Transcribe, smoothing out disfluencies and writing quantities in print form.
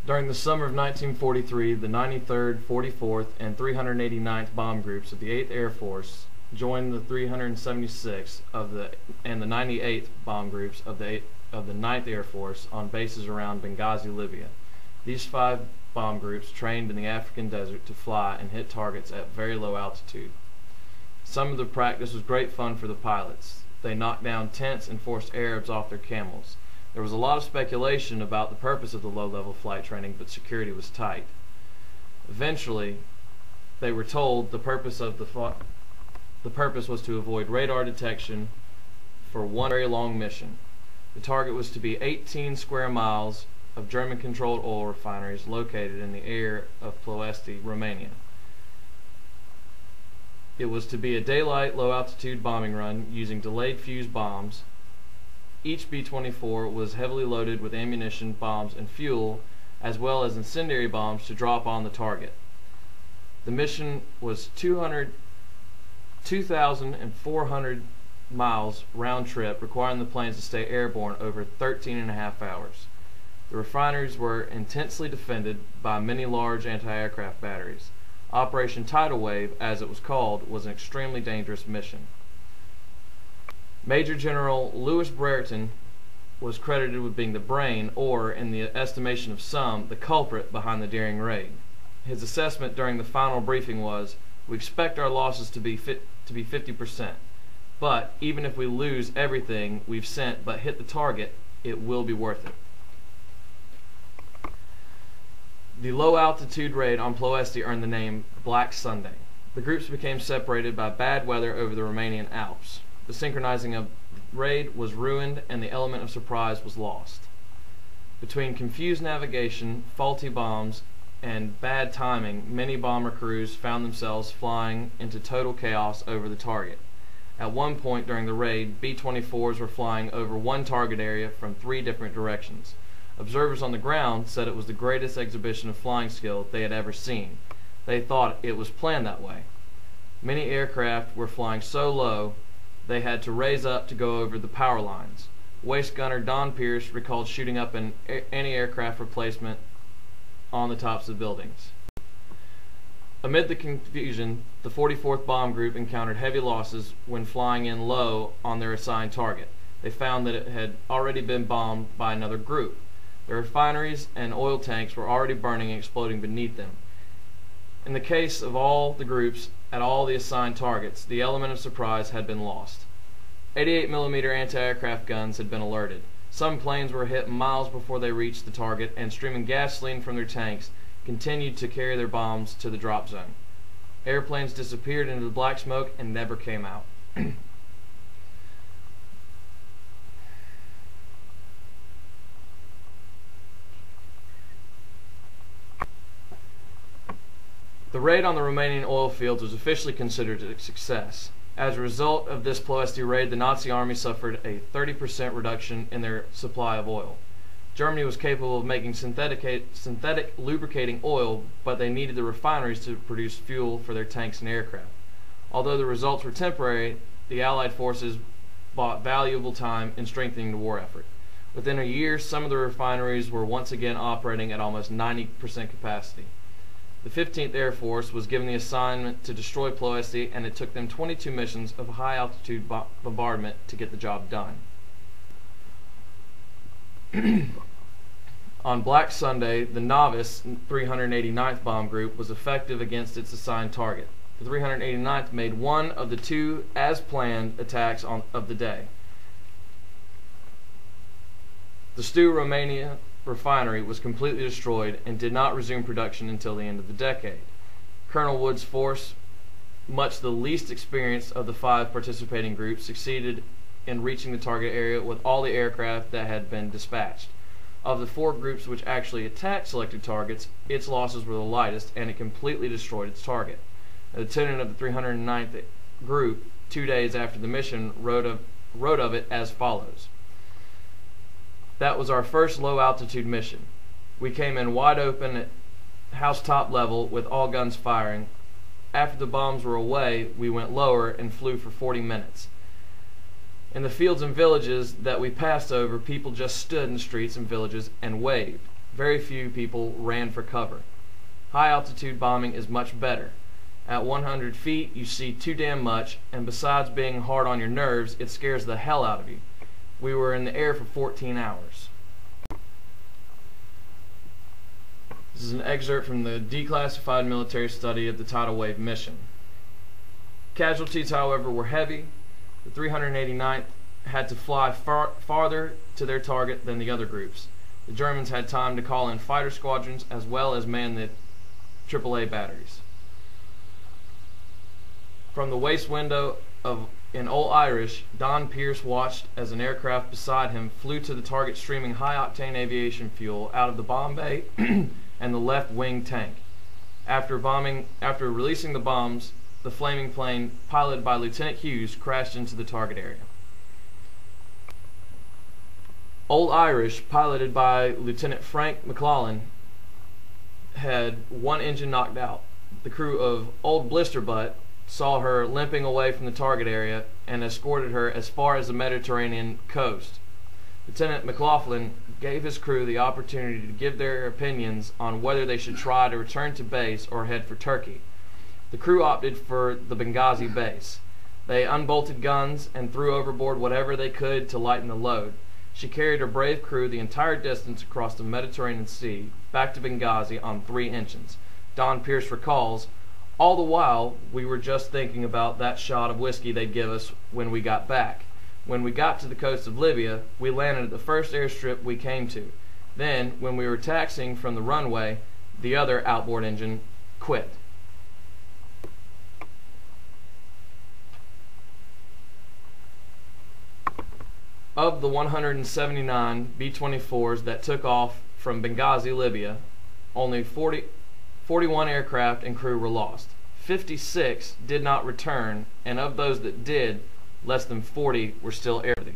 During the summer of 1943, the 93rd, 44th, and 389th Bomb Groups of the 8th Air Force joined the 376th and the 98th Bomb Groups of the 9th Air Force on bases around Benghazi, Libya. These 5 bomb groups trained in the African desert to fly and hit targets at very low altitude. Some of the practice was great fun for the pilots. They knocked down tents and forced Arabs off their camels. There was a lot of speculation about the purpose of the low-level flight training, but security was tight. Eventually, they were told the purpose was to avoid radar detection for one very long mission. The target was to be 18 square miles of German-controlled oil refineries located in the area of Ploesti, Romania. It was to be a daylight, low-altitude bombing run using delayed fuse bombs. Each B-24 was heavily loaded with ammunition, bombs, and fuel, as well as incendiary bombs to drop on the target. The mission was 2,400 miles round trip, requiring the planes to stay airborne over 13.5 hours. The refineries were intensely defended by many large anti-aircraft batteries. Operation Tidal Wave, as it was called, was an extremely dangerous mission. Major General Louis Brereton was credited with being the brain, or, in the estimation of some, the culprit behind the daring raid. His assessment during the final briefing was, "We expect our losses to be 50%, but even if we lose everything we've sent but hit the target, it will be worth it." The low-altitude raid on Ploesti earned the name Black Sunday. The groups became separated by bad weather over the Romanian Alps. The synchronizing of the raid was ruined and the element of surprise was lost. Between confused navigation, faulty bombs, and bad timing, many bomber crews found themselves flying into total chaos over the target. At one point during the raid, B-24s were flying over one target area from 3 different directions. Observers on the ground said it was the greatest exhibition of flying skill they had ever seen. They thought it was planned that way. Many aircraft were flying so low they had to raise up to go over the power lines. Waist gunner Don Pierce recalled shooting up an anti-aircraft replacement on the tops of buildings. Amid the confusion, the 44th Bomb Group encountered heavy losses when flying in low on their assigned target. They found that it had already been bombed by another group. The refineries and oil tanks were already burning and exploding beneath them. In the case of all the groups at all the assigned targets, the element of surprise had been lost. 88mm anti-aircraft guns had been alerted. Some planes were hit miles before they reached the target, and streaming gasoline from their tanks continued to carry their bombs to the drop zone. Airplanes disappeared into the black smoke and never came out. The raid on the Romanian oil fields was officially considered a success. As a result of this Ploesti raid, the Nazi army suffered a 30% reduction in their supply of oil. Germany was capable of making synthetic lubricating oil, but they needed the refineries to produce fuel for their tanks and aircraft. Although the results were temporary, the Allied forces bought valuable time in strengthening the war effort. Within a year, some of the refineries were once again operating at almost 90% capacity. The 15th Air Force was given the assignment to destroy Ploesti, and it took them 22 missions of high-altitude bombardment to get the job done. On Black Sunday, the novice 389th Bomb Group was effective against its assigned target. The 389th made one of the 2 as-planned attacks of the day. The Stu, Romania refinery was completely destroyed and did not resume production until the end of the decade. Colonel Wood's force, much the least experienced of the 5 participating groups, succeeded in reaching the target area with all the aircraft that had been dispatched. Of the 4 groups which actually attacked selected targets, its losses were the lightest, and it completely destroyed its target. A lieutenant of the 309th group, 2 days after the mission, wrote of it as follows: "That was our first low-altitude mission. We came in wide open at housetop level with all guns firing. After the bombs were away, we went lower and flew for 40 minutes. In the fields and villages that we passed over, people just stood in the streets and villages and waved. Very few people ran for cover. High altitude bombing is much better. At 100 feet, you see too damn much, and besides being hard on your nerves, it scares the hell out of you. We were in the air for 14 hours. This is an excerpt from the declassified military study of the tidal wave mission. Casualties, however, were heavy. The 389th had to fly farther to their target than the other groups. The Germans had time to call in fighter squadrons as well as man the AAA batteries. From the waist window in Old Irish, Don Pierce watched as an aircraft beside him flew to the target streaming high-octane aviation fuel out of the bomb bay and the left wing tank. After releasing the bombs, the flaming plane, piloted by Lieutenant Hughes, crashed into the target area. Old Irish, piloted by Lieutenant Frank McClellan, had one engine knocked out. The crew of Old Blisterbutt saw her limping away from the target area and escorted her as far as the Mediterranean coast. Lieutenant McLaughlin gave his crew the opportunity to give their opinions on whether they should try to return to base or head for Turkey. The crew opted for the Benghazi base. They unbolted guns and threw overboard whatever they could to lighten the load. She carried her brave crew the entire distance across the Mediterranean Sea back to Benghazi on 3 engines. Don Pierce recalls, "All the while, we were just thinking about that shot of whiskey they'd give us when we got back. When we got to the coast of Libya, we landed at the first airstrip we came to. Then, when we were taxiing from the runway, the other outboard engine quit." Of the 179 B-24s that took off from Benghazi, Libya, only 41 aircraft and crew were lost. 56 did not return, and of those that did, less than 40 were still airworthy.